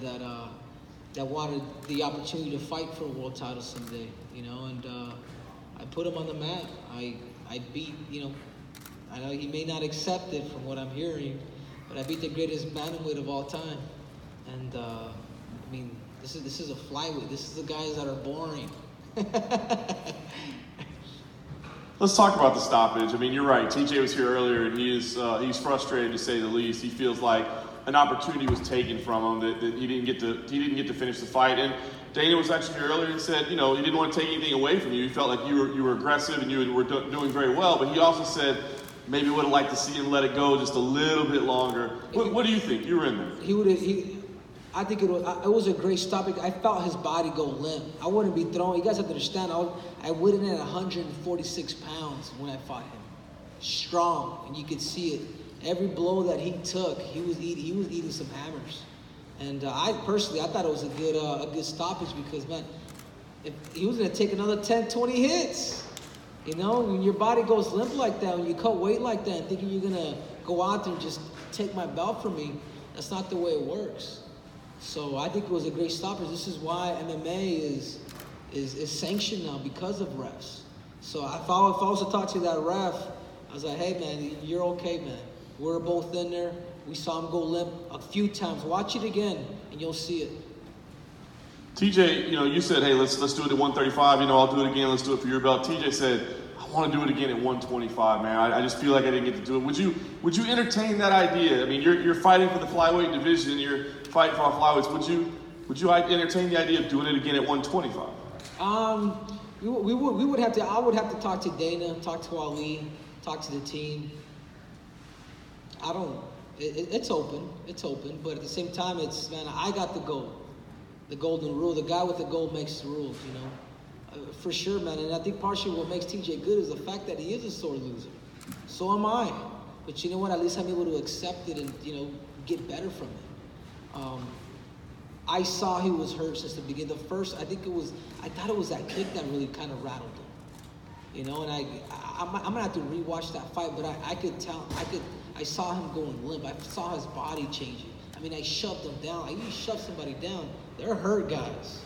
that wanted the opportunity to fight for a world title someday, you know, and I put him on the map. I beat, you know, I know he may not accept it from what I'm hearing, but I beat the greatest bantamweight of all time. And I mean, this is a flyweight. This is the guys that are boring. Let's talk about the stoppage. I mean, you're right. TJ was here earlier, and he's frustrated to say the least. He feels like an opportunity was taken from him that he didn't get to finish the fight. And Dana was actually here earlier and said, you know, he didn't want to take anything away from you. He felt like you were aggressive and you were doing very well. But he also said maybe would have liked to see him let it go just a little bit longer. What do you think? You were in there. I think it was a great stoppage. I felt his body go limp. I wouldn't be throwing. You guys have to understand. I went in at 146 pounds when I fought him, strong, and you could see it. Every blow that he took, he was eating some hammers. And I personally thought it was a good stoppage because, man, if he was going to take another 10, 20 hits. You know, when your body goes limp like that, when you cut weight like that, and thinking you're going to go out there and just take my belt from me, that's not the way it works. So I think it was a great stoppage. This is why MMA is sanctioned now because of refs. So if I was to talk to that ref, I was like, hey, man, you're okay, man. We're both in there. We saw him go limp a few times. Watch it again, and you'll see it. TJ, you know, you said, hey, let's do it at 135. You know, I'll do it again. Let's do it for your belt. TJ said, I want to do it again at 125, man. I just feel like I didn't get to do it. Would you entertain that idea? I mean, you're fighting for the flyweight division. You're fighting for all flyweights. Would you entertain the idea of doing it again at 125? We would have to. I would have to talk to Dana, talk to Ali, talk to the team. I don't. It's open. It's open. But at the same time, it's, man, I got the goal. The golden rule. The guy with the goal makes the rules, you know. For sure, man. And I think partially what makes TJ good is the fact that he is a sore loser. So am I. But you know what? At least I'm able to accept it and, you know, get better from it. I saw he was hurt since the beginning. I thought it was that kick that really kind of rattled him. You know, and I'm going to have to rewatch that fight, but I could tell, I saw him going limp. I saw his body changing. I mean, I shoved him down. You shove somebody down, they're hurt, guys.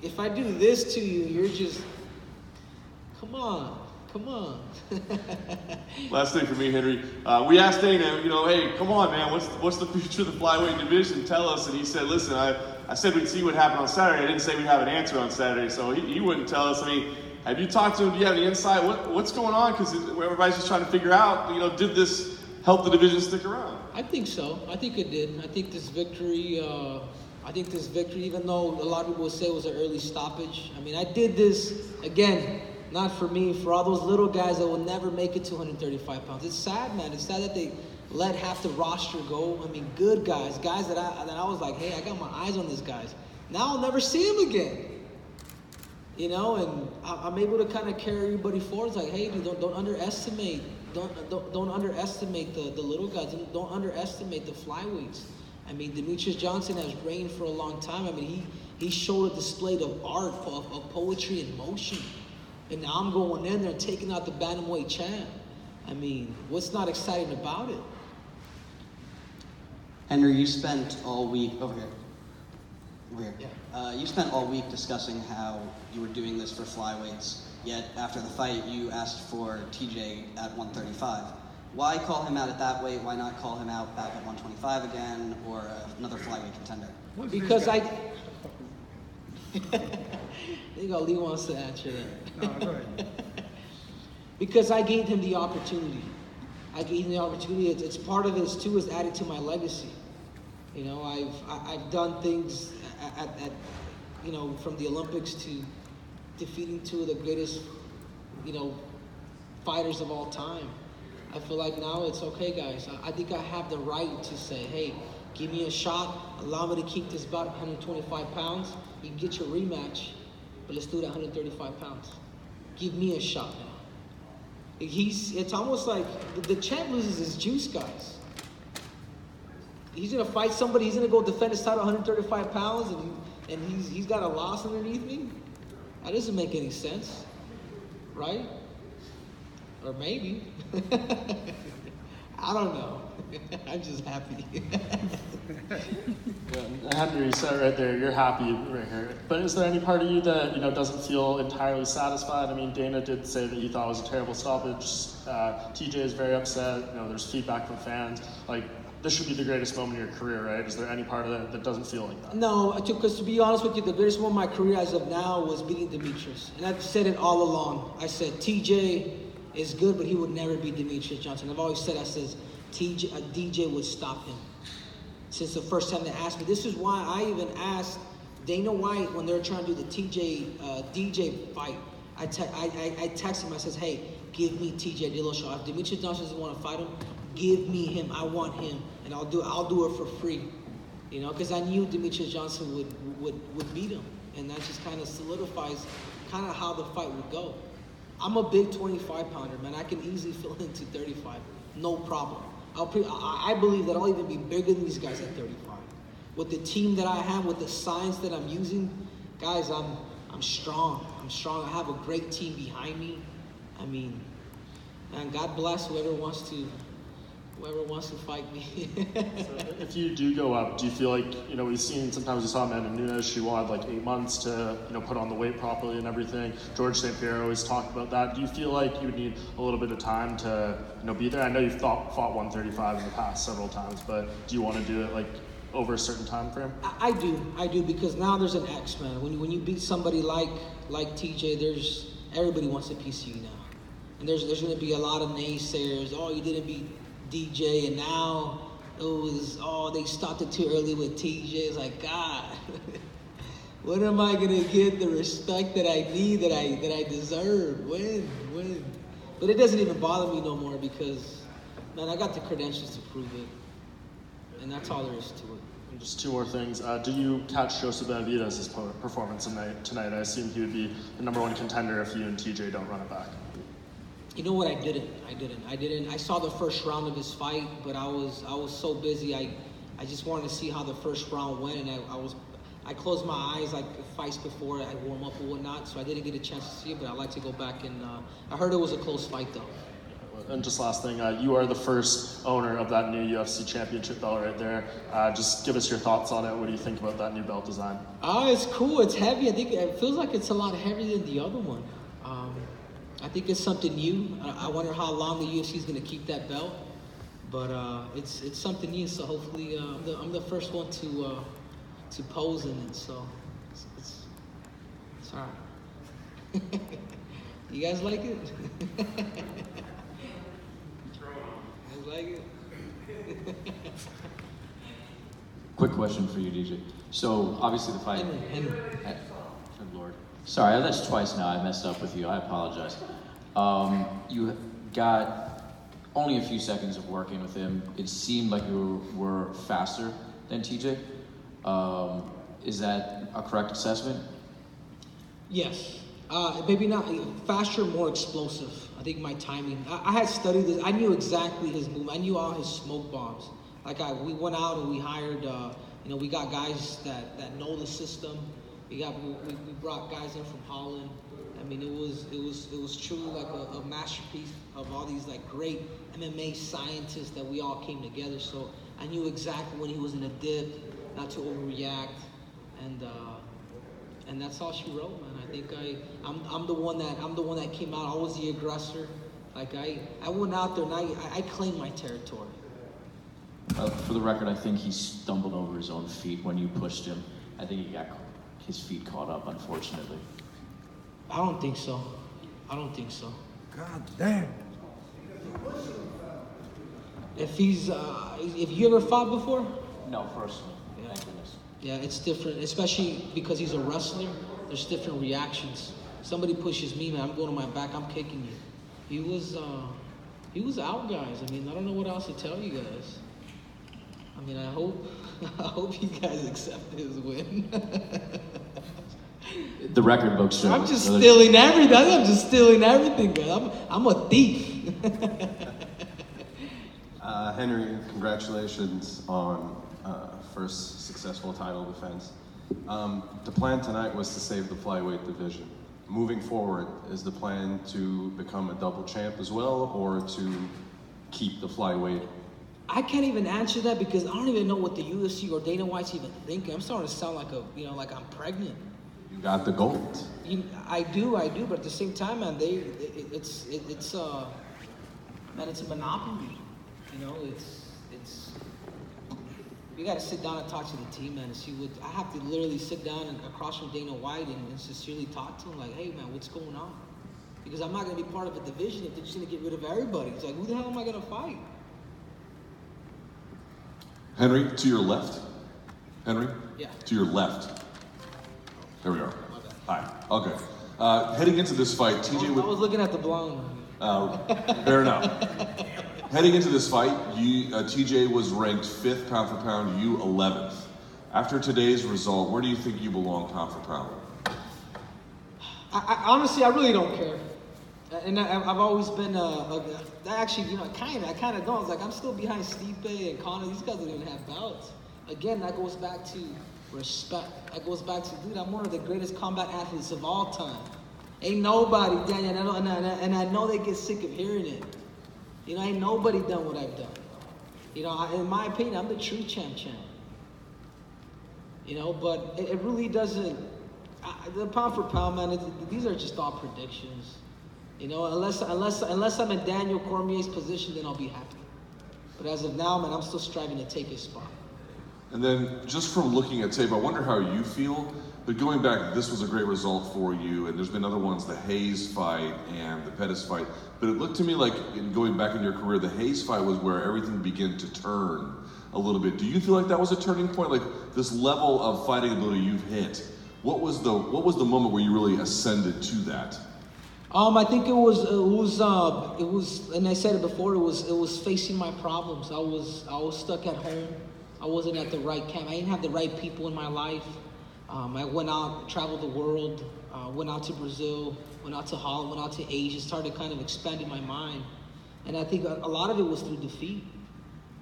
If I do this to you, you're just, come on. Last thing for me, Henry. We asked Dana, you know, hey, come on, man, what's the future of the flyweight division? Tell us. And he said, listen, I said we'd see what happened on Saturday. I didn't say we'd have an answer on Saturday, so he wouldn't tell us. I mean, have you talked to him? Do you have any insight? What's going on? Because everybody's just trying to figure out, you know, did this help the division stick around? I think so. I think it did. I think this victory, even though a lot of people would say it was an early stoppage. I mean, I did this, again, not for me, for all those little guys that will never make it to 135 pounds. It's sad, man. It's sad that they let half the roster go. I mean, good guys that I was like, hey, I got my eyes on these guys. Now I'll never see them again. You know, and I'm able to kind of carry everybody forward. It's like, hey, dude, don't underestimate. Don't underestimate the little guys. Don't underestimate the flyweights. I mean, Demetrius Johnson has reigned for a long time. I mean, he showed a display of art, of poetry in motion. And now I'm going in there and taking out the bantamweight champ. I mean, what's not exciting about it? Henry, you spent all week over here. Yeah. You spent all week discussing how you were doing this for flyweights. Yet after the fight, you asked for TJ at 135. Why call him out at that weight? Why not call him out back at 125 again, or another flyweight contender? Because I think Ali wants to answer that. No, go ahead. Because I gave him the opportunity. It's part of it too, is added to my legacy. You know, I've done things at you know, from the Olympics to defeating two of the greatest, you know, fighters of all time. I feel like now it's okay, guys. I think I have the right to say, hey, give me a shot. Allow me to keep this belt 125 pounds. You can get your rematch, but let's do it at 135 pounds. Give me a shot now. It's almost like the champ loses his juice, guys. He's gonna fight somebody. He's gonna go defend his title 135 pounds, and he's got a loss underneath me. That doesn't make any sense, right? Or maybe. I don't know. I'm just happy. Henry, you said it right there, you're happy right here. But is there any part of you that, doesn't feel entirely satisfied? I mean, Dana did say that you thought it was a terrible stoppage. TJ is very upset. There's feedback from fans. Like, this should be the greatest moment of your career, right? Is there any part of it that doesn't feel like that? No, because to be honest with you, the greatest moment of my career as of now was beating Demetrius. And I've said it all along. I said TJ is good, but he would never beat Demetrius Johnson. I've always said, DJ would stop him. Since the first time they asked me. This is why I even asked Dana White when they were trying to do the DJ fight. I texted him, I says, hey, give me TJ Dillashaw. If Demetrius Johnson doesn't want to fight him, give me him. I want him. And I'll do it for free. Because I knew Demetrius Johnson would beat him. And that just kind of solidifies kind of how the fight would go. I'm a big 25-pounder, man. I can easily fill into 35. No problem. I believe that I'll even be bigger than these guys at 35. With the team that I have, with the science that I'm using, guys, I'm strong. I'm strong. I have a great team behind me. I mean, and God bless whoever wants to fight me. So if you do go up, do you feel like, we've seen sometimes we saw Amanda Nunes, she wanted like 8 months to, put on the weight properly and everything. George St. Pierre always talked about that. Do you feel like you would need a little bit of time to, be there? I know you've fought 135 in the past several times, but do you want to do it like over a certain time frame? I do, because now there's an X, man. When you beat somebody like TJ, everybody wants a piece of you now. And there's going to be a lot of naysayers. Oh, you didn't beat DJ, and now it was, they stopped it too early with TJ. It's like, God, when am I gonna get the respect that I need, that I deserve? When? But it doesn't even bother me no more because, man, I got the credentials to prove it, and that's all there is to it. And just 2 more things. Do you catch Joseph Benavidez' performance tonight? I assume he would be the #1 contender if you and TJ don't run it back. You know what? I didn't. I saw the first round of his fight, but I was so busy. I just wanted to see how the first round went, and I closed my eyes like fights before I warm up or whatnot, so I didn't get a chance to see it. But I'd like to go back and I heard it was a close fight though. And just last thing, you are the first owner of that new UFC Championship belt right there. Just give us your thoughts on it. What do you think about that new belt design? It's cool. It's heavy. I think it feels like it's a lot heavier than the other one. I think it's something new. I wonder how long the UFC is going to keep that belt, but it's something new. So hopefully, I'm the first one to pose in it. So it's all right. You guys like it? You guys like it? Quick question for you, DJ. So obviously the fight. Henry. Good Lord. Sorry, that's twice now. I messed up with you. I apologize. You got only a few seconds of working with him. It seemed like you were faster than TJ. Is that a correct assessment? Yes. Maybe not faster, more explosive. I think my timing. I had studied this. I knew exactly his movement. I knew all his smoke bombs. We went out and we hired. We got guys that know the system. We brought guys in from Holland. I mean, it was truly like a masterpiece of all these like great MMA scientists that we all came together. So I knew exactly when he was in a dip, not to overreact, and that's all she wrote, man. I think I'm the one that came out. I was the aggressor. Like I went out there and I claimed my territory. For the record, I think he stumbled over his own feet when you pushed him. I think he got his feet caught up, unfortunately. I don't think so. God damn. If you ever fought before? No, personally. Yeah. Thank goodness. Yeah, it's different, especially because he's a wrestler. There's different reactions. Somebody pushes me, man, I'm going to my back, I'm kicking you. He was out, guys. I mean, I don't know what else to tell you guys. I mean, I hope you guys accept his win. The record books show. I'm just stealing everything. I'm just stealing everything, guys. I'm a thief. Henry, congratulations on first successful title defense. The plan tonight was to save the flyweight division. Moving forward, is the plan to become a double champ as well, or to keep the flyweight I can't even answer that because I don't even know what the UFC or Dana White's even thinking. I'm starting to sound like like I'm pregnant. You got the gold. I do, but at the same time, man, it's a monopoly. It's you got to sit down and talk to the team, man, and see what. I have to literally sit down and across from Dana White and sincerely talk to him, like, hey, man, what's going on? Because I'm not going to be part of a division if they're just going to get rid of everybody. It's like, who the hell am I going to fight? Henry, to your left. Henry? Yeah. To your left. There we are. My bad. Hi. Okay. Heading into this fight, TJ I was looking at the blonde. Fair enough. Heading into this fight, TJ was ranked 5th pound for pound, you 11th. After today's result, where do you think you belong pound for pound? I honestly, I really don't care. And I've always been actually, I kind of don't. I was like, I'm still behind Stipe and Conor. These guys don't even have belts. Again, that goes back to respect. That goes back to, dude, I'm one of the greatest combat athletes of all time. Ain't nobody done it, and I know they get sick of hearing it. Ain't nobody done what I've done. In my opinion, I'm the true champ. But it really doesn't. The pound for pound, man. These are just all predictions. Unless I'm in Daniel Cormier's position, then I'll be happy. But as of now, man, I'm still striving to take his spot. And then, just from looking at tape, I wonder how you feel. But going back, this was a great result for you, and there's been other ones, the Hayes fight and the Pettis fight. But it looked to me like, going back in your career, the Hayes fight was where everything began to turn a little bit. Do you feel like that was a turning point? Like this level of fighting ability you've hit. What was the moment where you really ascended to that? I think it was, and I said it before. It was facing my problems. I was stuck at home. I wasn't at the right camp. I didn't have the right people in my life. I went out, traveled the world, went out to Brazil, went out to Holland, went out to Asia, started kind of expanding my mind. And I think a lot of it was through defeat.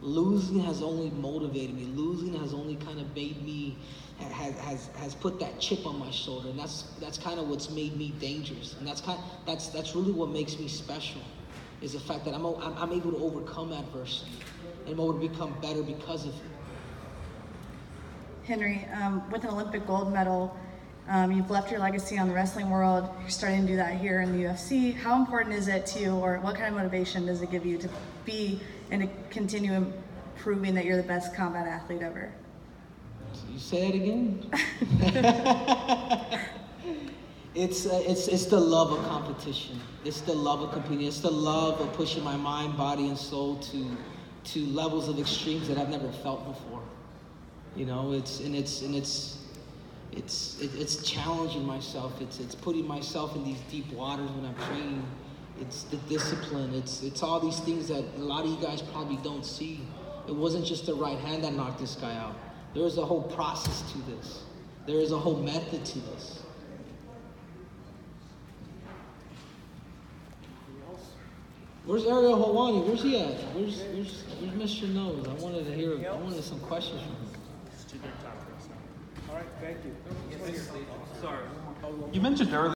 Losing has only motivated me. Losing has only kind of made me, has put that chip on my shoulder. And that's kind of what's made me dangerous. And that's really what makes me special, is the fact that I'm able to overcome adversity. And I'm able to become better because of it. Henry, with an Olympic gold medal, you've left your legacy on the wrestling world. You're starting to do that here in the UFC. How important is it to you, or what kind of motivation does it give you to be and to continue proving that you're the best combat athlete ever? You say it again? It's the love of competition. It's the love of competing. It's the love of pushing my mind, body, and soul to levels of extremes that I've never felt before. It's challenging myself. It's putting myself in these deep waters when I'm training. It's the discipline. It's all these things that a lot of you guys probably don't see. It wasn't just the right hand that knocked this guy out. There is a whole process to this. There is a whole method to this. Where's Ariel Helwani? Where's he at? Where's Mr. Nose? I wanted some questions from him. All right, thank you. You mentioned earlier